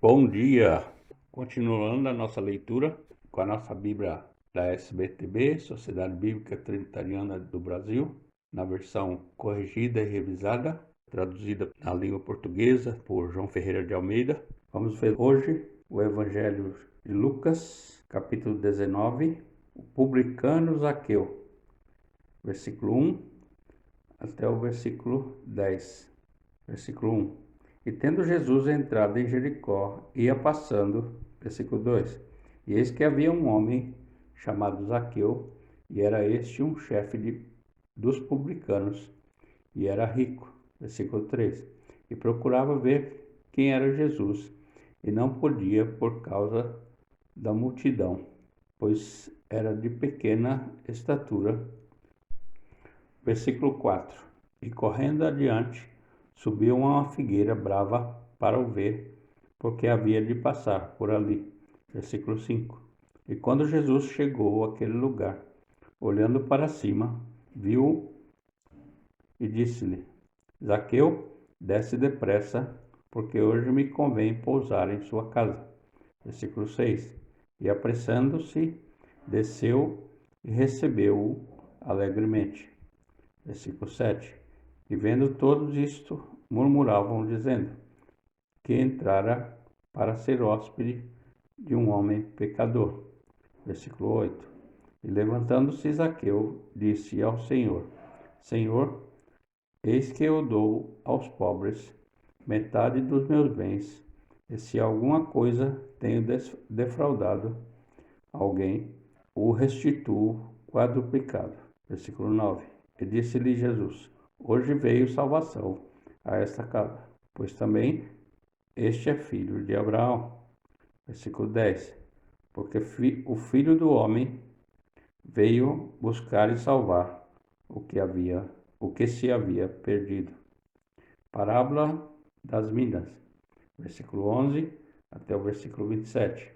Bom dia! Continuando a nossa leitura com a nossa Bíblia da SBTB, Sociedade Bíblica Trinitariana do Brasil, na versão corrigida e revisada, traduzida na língua portuguesa por João Ferreira de Almeida. Vamos ver hoje o Evangelho de Lucas, capítulo 19, o publicano Zaqueu, versículo 1 até o versículo 10. Versículo 1. E tendo Jesus entrado em Jericó, ia passando, versículo 2. E eis que havia um homem chamado Zaqueu, e era este um chefe dos publicanos, e era rico, versículo 3. E procurava ver quem era Jesus, e não podia por causa da multidão, pois era de pequena estatura. Versículo 4. E correndo adiante, subiu a uma figueira brava para o ver, porque havia de passar por ali. Versículo 5. E quando Jesus chegou àquele lugar, olhando para cima, viu e disse-lhe: Zaqueu, desce depressa, porque hoje me convém pousar em sua casa. Versículo 6. E apressando-se, desceu e recebeu-o alegremente. Versículo 7. E vendo todos isto, murmuravam, dizendo que entrara para ser hóspede de um homem pecador. Versículo 8. E levantando-se Zaqueu, disse ao Senhor: Senhor, eis que eu dou aos pobres metade dos meus bens, e se alguma coisa tenho defraudado alguém, o restituo quadruplicado. Versículo 9. E disse-lhe Jesus: Hoje veio salvação a esta casa, pois também este é filho de Abraão. Versículo 10. Porque o Filho do Homem veio buscar e salvar o que se havia perdido. Parábola das minas. Versículo 11 até o versículo 27.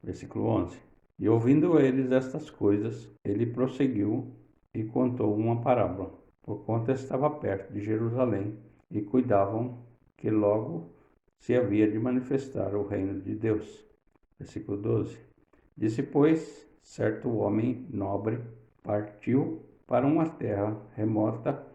Versículo 11. E ouvindo eles estas coisas, ele prosseguiu e contou uma parábola, porquanto estava perto de Jerusalém, e cuidavam que logo se havia de manifestar o reino de Deus. Versículo 12. Disse, pois, certo homem nobre partiu para uma terra remota,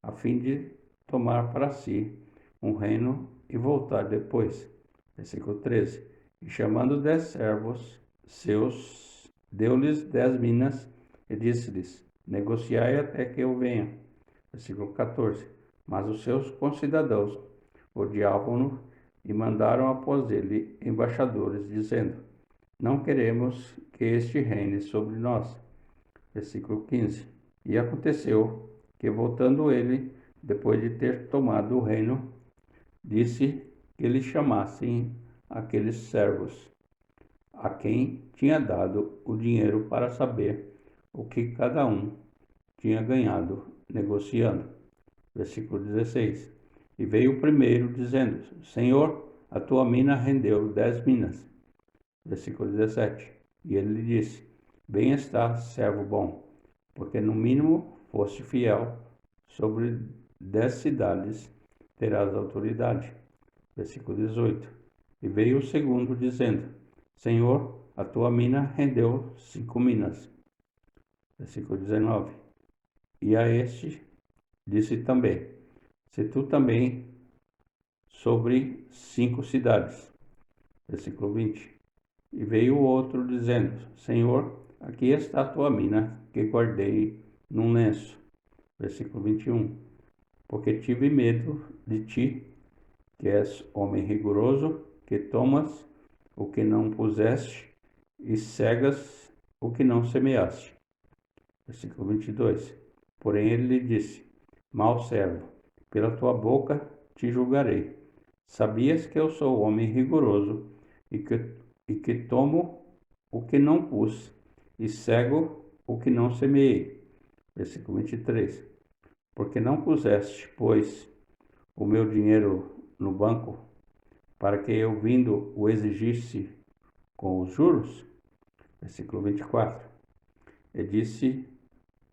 a fim de tomar para si um reino e voltar depois. Versículo 13. E chamando 10 servos seus, deu-lhes 10 minas e disse-lhes: Negociai até que eu venha. Versículo 14. Mas os seus concidadãos odiavam-no e mandaram após ele embaixadores, dizendo: Não queremos que este reine sobre nós. Versículo 15. E aconteceu que, voltando ele, depois de ter tomado o reino, disse que lhe chamassem aqueles servos, a quem tinha dado o dinheiro para saber o que cada um tinha ganhado negociando. Versículo 16. E veio o primeiro, dizendo: Senhor, a tua mina rendeu 10 minas. Versículo 17. E ele lhe disse: Bem está, servo bom, porque no mínimo foste fiel, sobre 10 cidades terás autoridade. Versículo 18. E veio o segundo, dizendo: Senhor, a tua mina rendeu 5 minas. Versículo 19. E a este disse também: Se tu também sobre 5 cidades. Versículo 20. E veio o outro, dizendo: Senhor, aqui está a tua mina, que guardei num lenço. Versículo 21. Porque tive medo de ti, que és homem rigoroso, que tomas o que não puseste e cegas o que não semeaste. Versículo 22. Porém ele lhe disse: Mau servo, pela tua boca te julgarei. Sabias que eu sou homem rigoroso e que tomo o que não pus e cego o que não semeei. Versículo 23. Porque não puseste, pois, o meu dinheiro no banco, para que eu vindo o exigisse com os juros? Versículo 24. E disse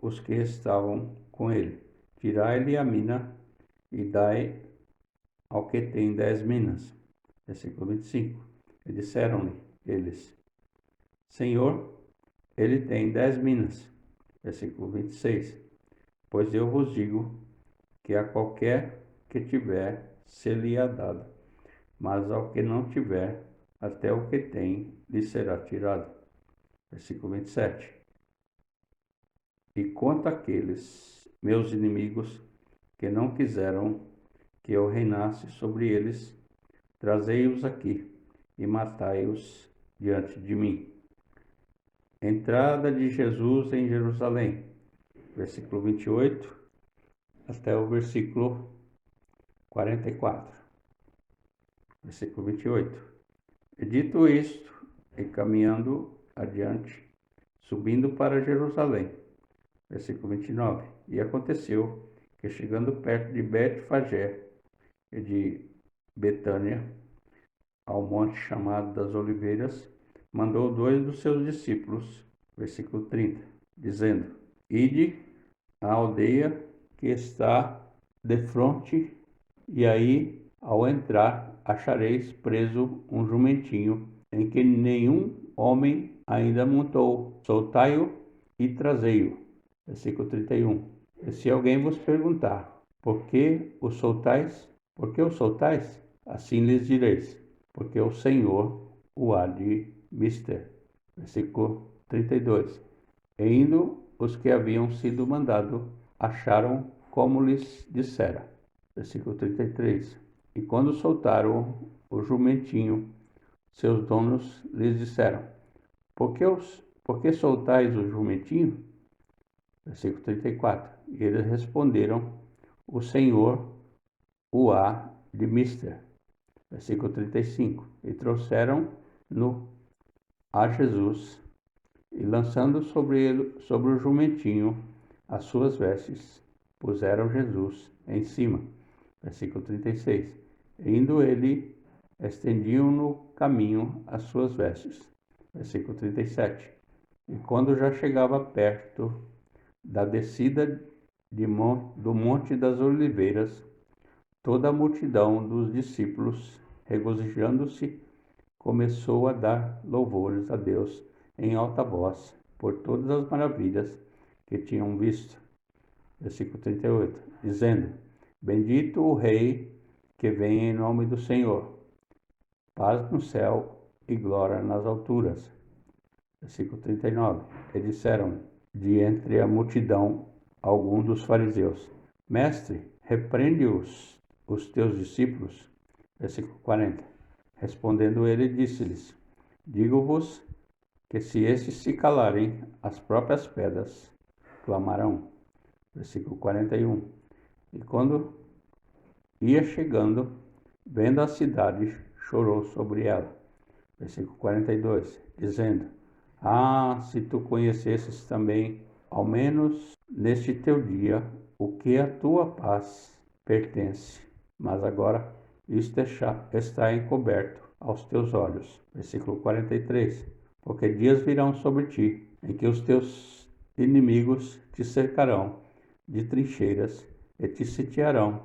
os que estavam com ele: Tirai-lhe a mina e dai ao que tem 10 minas. Versículo 25. E disseram-lhe eles: Senhor, ele tem 10 minas. Versículo 26. Pois eu vos digo que a qualquer que tiver, ser-lhe-á dado, mas ao que não tiver, até o que tem, lhe será tirado. Versículo 27. E quanto àqueles meus inimigos que não quiseram que eu reinasse sobre eles, trazei-os aqui e matai-os diante de mim. Entrada de Jesus em Jerusalém, versículo 28 até o versículo 44. Versículo 28. E dito isto, e caminhando adiante, subindo para Jerusalém. Versículo 29. E aconteceu que, chegando perto de Betfagé e de Betânia, ao monte chamado das Oliveiras, mandou 2 dos seus discípulos, versículo 30, dizendo: Ide à aldeia que está defronte, e aí, ao entrar, achareis preso um jumentinho, em que nenhum homem ainda montou. Soltai-o e trazei-o. Versículo 31. E se alguém vos perguntar, por que o soltais? Por que o soltais? Assim lhes direis, porque o Senhor o há de mister. Versículo 32. E indo os que haviam sido mandados, acharam como lhes dissera. Versículo 33. E quando soltaram o jumentinho, seus donos lhes disseram: Por que soltais o jumentinho? Versículo 34. E eles responderam: O Senhor o há de mister. Versículo 35. E trouxeram-no a Jesus, e lançando sobre o jumentinho as suas vestes, puseram Jesus em cima. Versículo 36. E indo ele, estendiam no caminho as suas vestes. Versículo 37. E quando já chegava perto da descida do Monte das Oliveiras, toda a multidão dos discípulos, regozijando-se, começou a dar louvores a Deus em alta voz por todas as maravilhas que tinham visto. Versículo 38, dizendo: Bendito o Rei que vem em nome do Senhor, paz no céu e glória nas alturas. Versículo 39, e disseram de entre a multidão alguns dos fariseus: Mestre, repreende os teus discípulos. Versículo 40. Respondendo ele, disse-lhes: Digo-vos que se estes se calarem, as próprias pedras clamarão. Versículo 41. E quando ia chegando, vendo a cidade, chorou sobre ela. Versículo 42, dizendo: Ah, se tu conhecesses também, ao menos neste teu dia, o que a tua paz pertence. Mas agora isto está encoberto aos teus olhos. Versículo 43. Porque dias virão sobre ti, em que os teus inimigos te cercarão de trincheiras, e te sitiarão,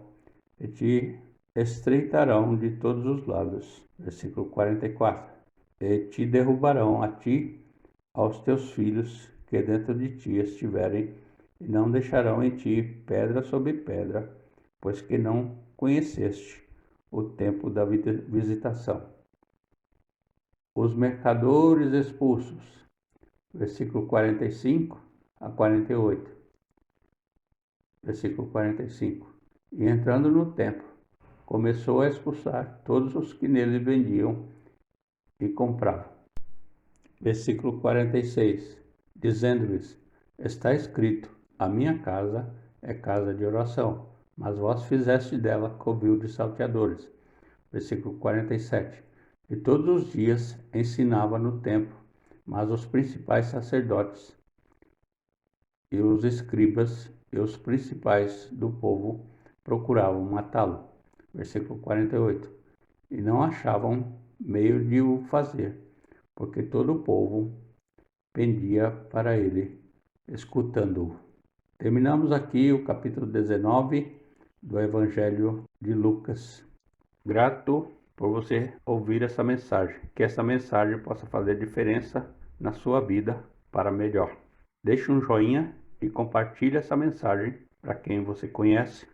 e te estreitarão de todos os lados. Versículo 44. E te derrubarão a ti, aos teus filhos que dentro de ti estiverem, e não deixarão em ti pedra sobre pedra, pois que não conheceste o tempo da visitação. Os mercadores expulsos. Versículo 45 a 48. Versículo 45. E entrando no templo, começou a expulsar todos os que nele vendiam e compravam. Versículo 46. Dizendo-lhes: Está escrito: A minha casa é casa de oração, mas vós fizeste dela covil de salteadores. Versículo 47. E todos os dias ensinava no templo, mas os principais sacerdotes e os escribas e os principais do povo procuravam matá-lo. Versículo 48. E não achavam meio de o fazer, porque todo o povo pendia para ele, escutando-o. Terminamos aqui o capítulo 19 do Evangelho de Lucas. Grato por você ouvir essa mensagem. Que essa mensagem possa fazer diferença na sua vida para melhor. Deixe um joinha e compartilhe essa mensagem para quem você conhece